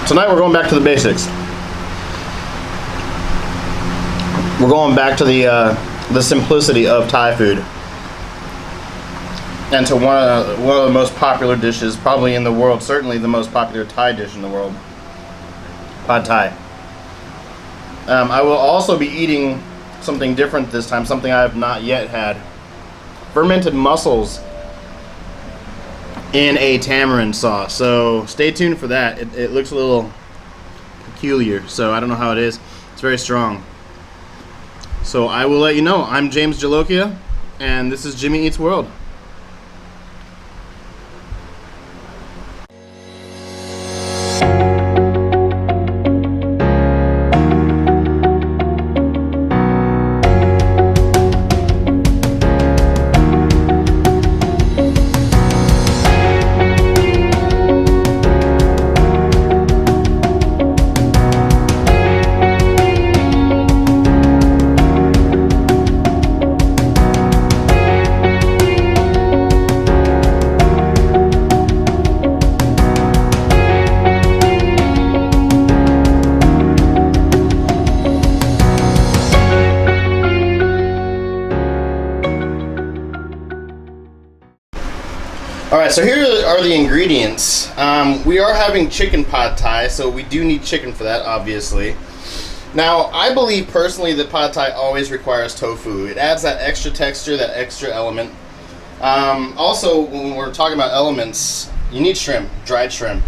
Tonight we're going back to the basics. We're going back to the simplicity of Thai food, and to one of the most popular dishes probably in the world, certainly the most popular Thai dish in the world, Pad Thai. I will also be eating something different this time, something I have not yet had. Fermented mussels in a tamarind sauce. So stay tuned for that. It looks a little peculiar, so I don't know how it is. It's very strong. So I will let you know. I'm James Jalokia, and this is Jimmy Eats World. Alright, so here are the ingredients. We are having chicken pad thai, so we do need chicken for that, obviously. Now, I believe personally that pad thai always requires tofu. It adds that extra texture, that extra element. Also, when we're talking about elements, you need shrimp, dried shrimp.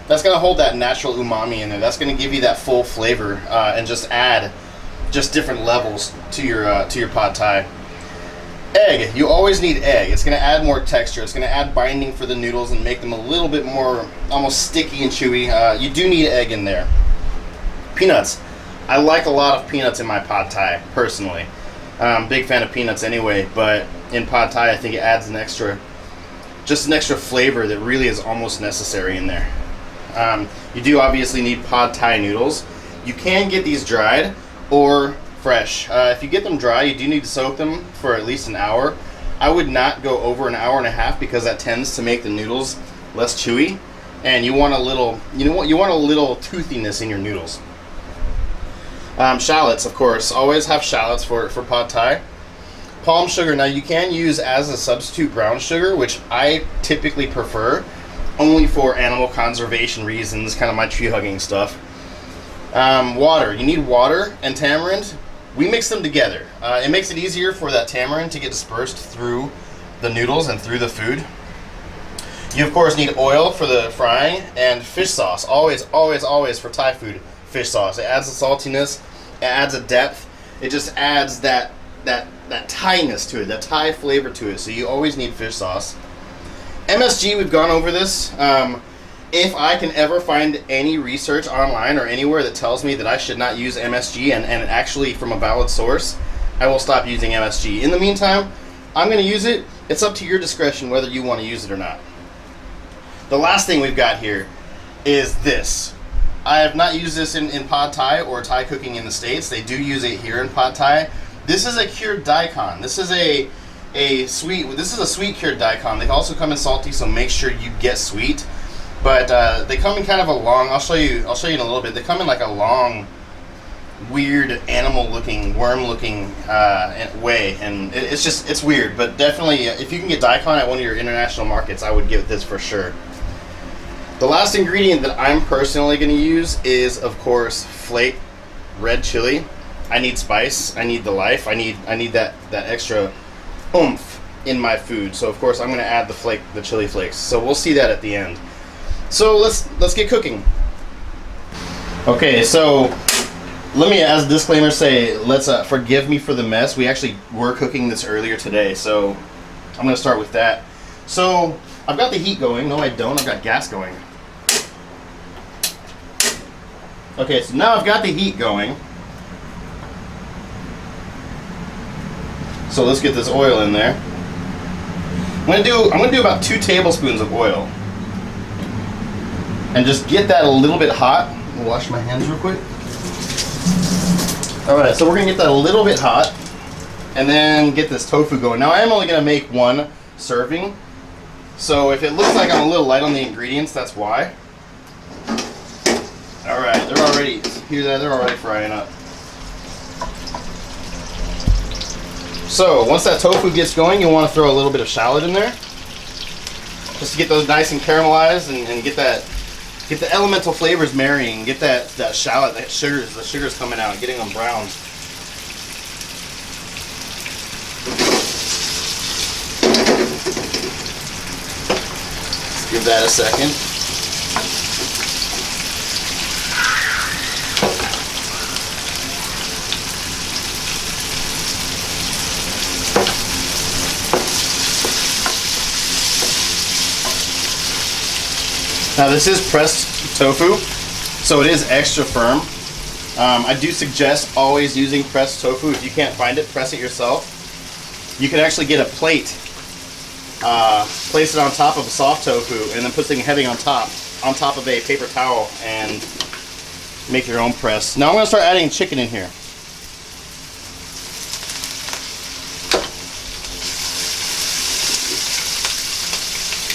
That's going to hold that natural umami in there. That's going to give you that full flavor and just add just different levels to your pad thai. Egg, you always need egg. It's going to add more texture. It's going to add binding for the noodles and make them a little bit more almost sticky and chewy. You do need egg in there. Peanuts. I like a lot of peanuts in my pad thai, personally. Big fan of peanuts anyway, but in pad thai I think it adds just an extra flavor that really is almost necessary in there. You do obviously need pad thai noodles. You can get these dried or fresh. If you get them dry, you do need to soak them for at least an hour. I would not go over an hour and a half because that tends to make the noodles less chewy, and you want a little, you want a little toothiness in your noodles. Shallots, of course, always have shallots for pad thai. Palm sugar. Now you can use as a substitute brown sugar, which I typically prefer, only for animal conservation reasons, kind of my tree hugging stuff. Water. You need water and tamarind. We mix them together. It makes it easier for that tamarind to get dispersed through the noodles and through the food. You of course need oil for the frying, and fish sauce. Always, always, always for Thai food, fish sauce. It adds a saltiness, it adds a depth, it just adds that Thai-ness to it, that Thai flavor to it. So you always need fish sauce. MSG, we've gone over this. If I can ever find any research online or anywhere that tells me that I should not use MSG and actually from a valid source, I will stop using MSG. In the meantime, I'm going to use it. It's up to your discretion whether you want to use it or not. The last thing we've got here is this. I have not used this in pad thai or Thai cooking in the States. They do use it here in pad thai. This is a cured daikon. This is a sweet cured daikon. They also come in salty, so make sure you get sweet. But they come in kind of a long, I'll show you in a little bit. They come in like a long, weird animal-looking, worm-looking way, and it's weird. But definitely, if you can get daikon at one of your international markets, I would get this for sure. The last ingredient that I'm personally going to use is, of course, flake red chili. I need spice. I need the life. I need that extra oomph in my food. So of course I'm going to add the chili flakes. So we'll see that at the end. So let's get cooking. Okay, so let me, as a disclaimer, say let's forgive me for the mess. We actually were cooking this earlier today, so I'm going to start with that. So I've got the heat going. No, I don't. I've got gas going. Okay, so now I've got the heat going. So let's get this oil in there. I'm gonna do about 2 tablespoons of oil. And just get that a little bit hot. I'll wash my hands real quick. Alright, so we're gonna get that a little bit hot and then get this tofu going. Now I am only gonna make 1 serving So if it looks like I'm a little light on the ingredients, that's why. All right, they're already frying up. So once that tofu gets going, you want to throw a little bit of shallot in there, just to get those nice and caramelized and get the elemental flavors marrying, get that shallot, the sugars coming out, getting them browned. Let's give that a second. Now this is pressed tofu, so it is extra firm. I do suggest always using pressed tofu. If you can't find it, press it yourself. You can actually get a plate, place it on top of a soft tofu, and then put something heavy on top of a paper towel, and make your own press. Now I'm going to start adding chicken in here.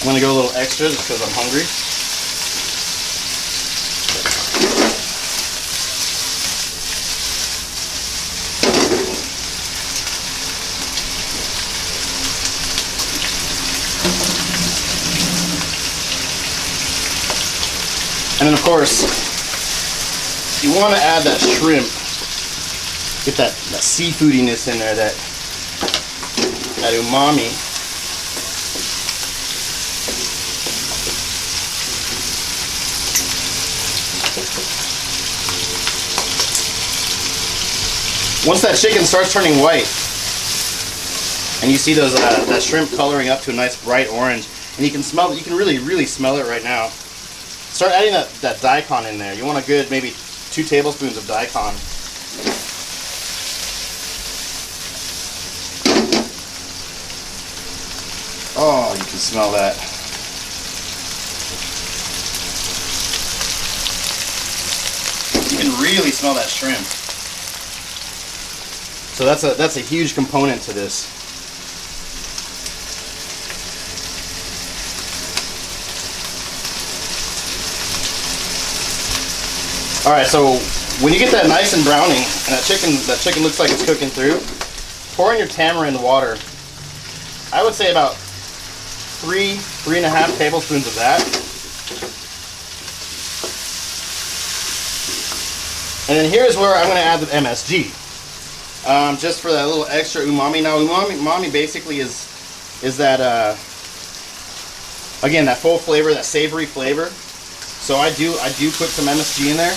I'm going to go a little extra just because I'm hungry. And then of course, you want to add that shrimp, get that seafoodiness in there, that umami. Once that chicken starts turning white, and you see those that shrimp coloring up to a nice bright orange, and you can smell it, you can really smell it right now. Start adding that daikon in there. You want a good maybe 2 tablespoons of daikon. Oh, you can smell that. You can really smell that shrimp. So that's a huge component to this. All right, so when you get that nice and browning, and that chicken looks like it's cooking through, pour in your tamarind water. I would say about 3.5 tablespoons of that. And then here's where I'm going to add the MSG, just for that little extra umami. Now, umami basically is that again, that full flavor, that savory flavor. So I do put some MSG in there.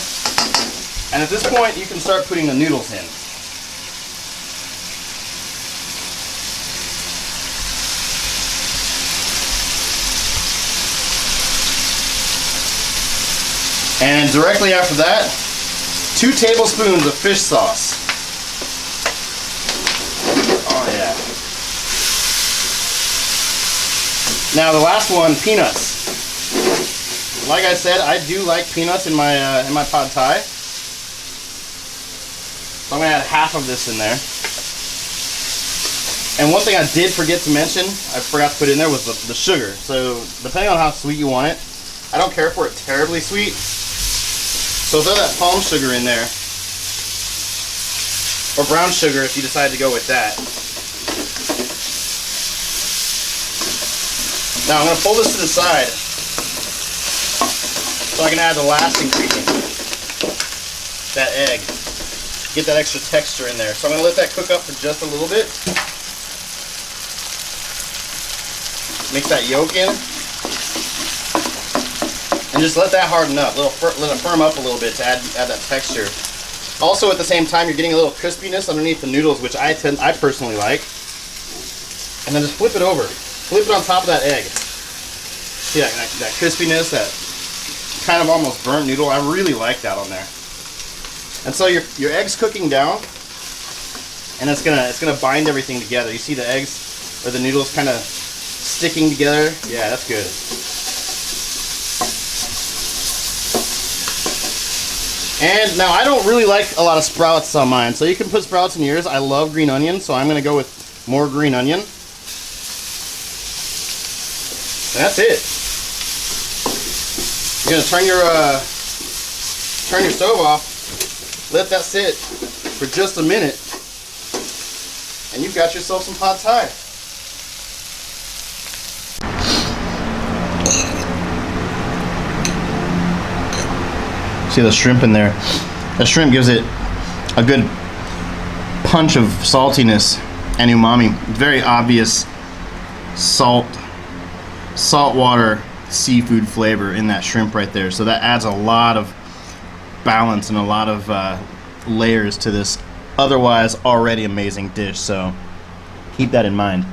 And at this point, you can start putting the noodles in. And directly after that, 2 tablespoons of fish sauce. Oh yeah. Now the last one, peanuts. Like I said, I do like peanuts in my pad thai. So I'm going to add half of this in there. And one thing I did forget to mention, I forgot to put in there, was the sugar. So depending on how sweet you want it, I don't care for it terribly sweet. So throw that palm sugar in there. Or brown sugar if you decide to go with that. Now I'm going to pull this to the side, so I can add the last ingredient, that egg. Get that extra texture in there. So I'm going to let that cook up for just a little bit. Mix that yolk in. And just let that harden up. Let it firm up a little bit to add that texture. Also at the same time, you're getting a little crispiness underneath the noodles, which I personally like. And then just flip it over. Flip it on top of that egg. See that crispiness, that kind of almost burnt noodle. I really like that on there. And so your egg's cooking down, and it's gonna bind everything together. You see the eggs or the noodles kind of sticking together. Yeah, that's good. And now I don't really like a lot of sprouts on mine, so you can put sprouts in yours. I love green onion, so I'm gonna go with more green onion. And that's it. You're gonna turn your stove off, let that sit for just a minute, and you've got yourself some pad thai. See the shrimp in there? The shrimp gives it a good punch of saltiness and umami. Very obvious saltwater seafood flavor in that shrimp right there. So that adds a lot of balance and a lot of layers to this otherwise already amazing dish. So keep that in mind.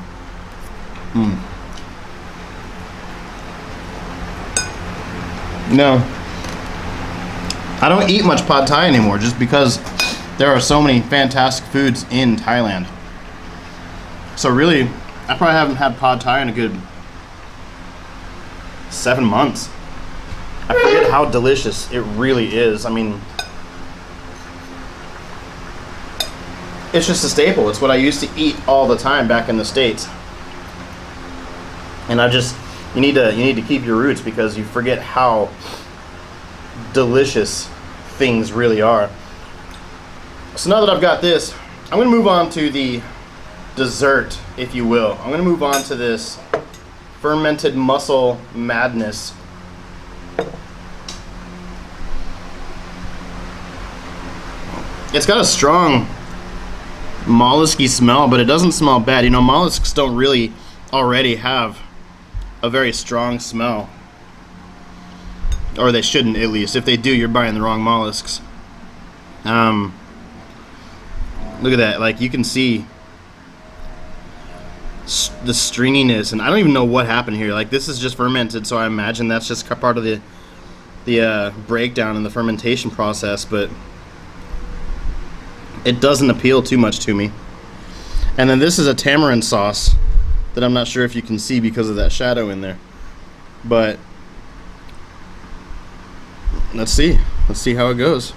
No, I don't eat much pad thai anymore just because there are so many fantastic foods in Thailand. So really, I probably haven't had pad thai in a good 7 months. I forget how delicious it really is. I mean, it's just a staple. It's what I used to eat all the time back in the States. And you need to keep your roots because you forget how delicious things really are. So now that I've got this, I'm going to move on to the dessert, if you will. I'm going to move on to this fermented mussel madness. It's got a strong mollusky smell, but it doesn't smell bad. You know, mollusks don't really already have a very strong smell. Or they shouldn't, at least. If they do, you're buying the wrong mollusks. Look at that. Like, you can see the stringiness, and I don't even know what happened here. Like, this is just fermented, so I imagine that's just part of the breakdown in the fermentation process, but it doesn't appeal too much to me. And then this is a tamarind sauce that I'm not sure if you can see because of that shadow in there. But let's see how it goes.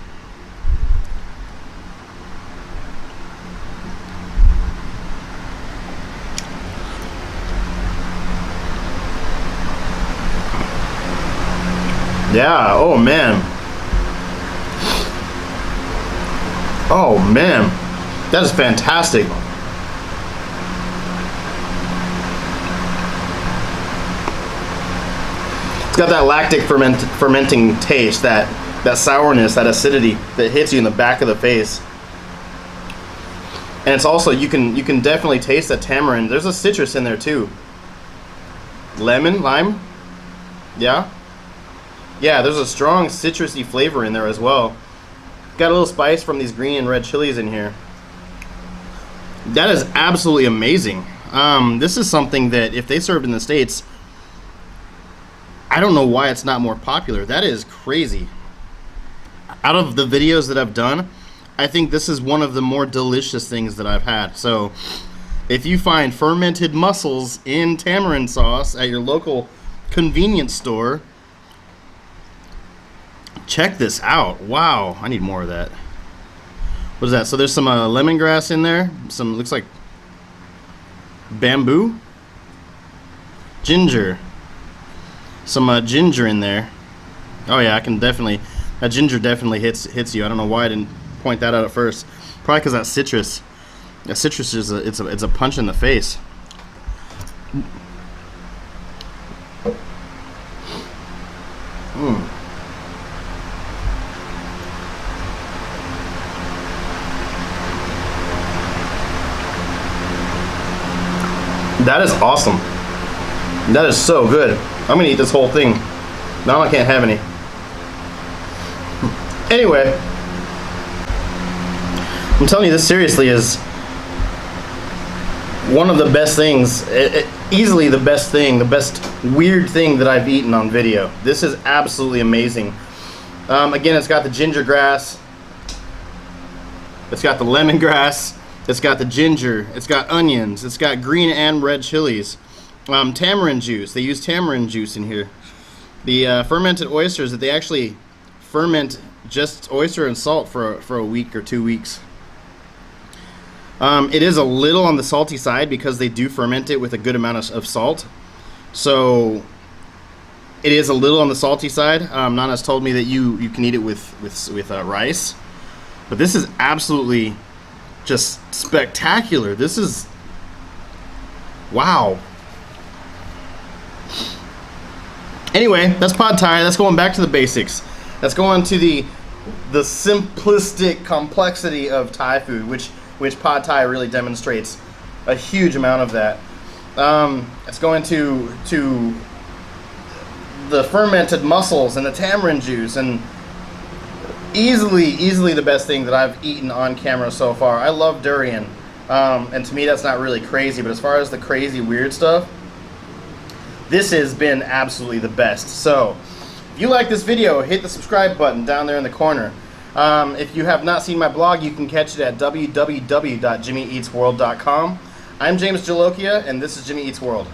Yeah, oh man. Oh man, that is fantastic. It's got that lactic fermenting taste, that sourness, that acidity that hits you in the back of the face. And it's also, you can definitely taste that tamarind. There's a citrus in there too. Lemon, lime, yeah. Yeah, there's a strong citrusy flavor in there as well. Got a little spice from these green and red chilies in here. That is absolutely amazing. This is something that if they served in the States, I don't know why it's not more popular. That is crazy. Out of the videos that I've done, I think this is one of the more delicious things that I've had. So if you find fermented mussels in tamarind sauce at your local convenience store, check this out. Wow, I need more of that. What is that? So there's some lemongrass in there. Some, looks like bamboo. Ginger. Some ginger in there. Oh yeah, I can definitely, that ginger definitely hits you. I don't know why I didn't point that out at first. Probably because that citrus. That citrus is it's a punch in the face. That is awesome. That is so good. I'm gonna eat this whole thing. Now I can't have any. Anyway, I'm telling you, this seriously is one of the best things, easily the best thing, the best weird thing that I've eaten on video. This is absolutely amazing. Again, it's got the ginger grass, it's got the lemongrass, it's got the ginger, it's got onions, it's got green and red chilies. Tamarind juice, they use tamarind juice in here. The fermented oysters that they actually ferment just oyster and salt for a week or 2 weeks. It is a little on the salty side because they do ferment it with a good amount of salt. So It is a little on the salty side. Nana's told me that you can eat it with rice, but this is absolutely just spectacular. This is, wow. Anyway, that's pad thai. That's going back to the basics. That's going to the simplistic complexity of Thai food, which pad thai really demonstrates a huge amount of that. It's going to the fermented mussels and the tamarind juice, and easily the best thing that I've eaten on camera so far. I love durian, and to me that's not really crazy, but as far as the crazy weird stuff, this has been absolutely the best. So if you like this video, hit the subscribe button down there in the corner. If you have not seen my blog, you can catch it at www.jimi.eats.world.com. I'm James Jalokia, and this is Jimmy Eats World.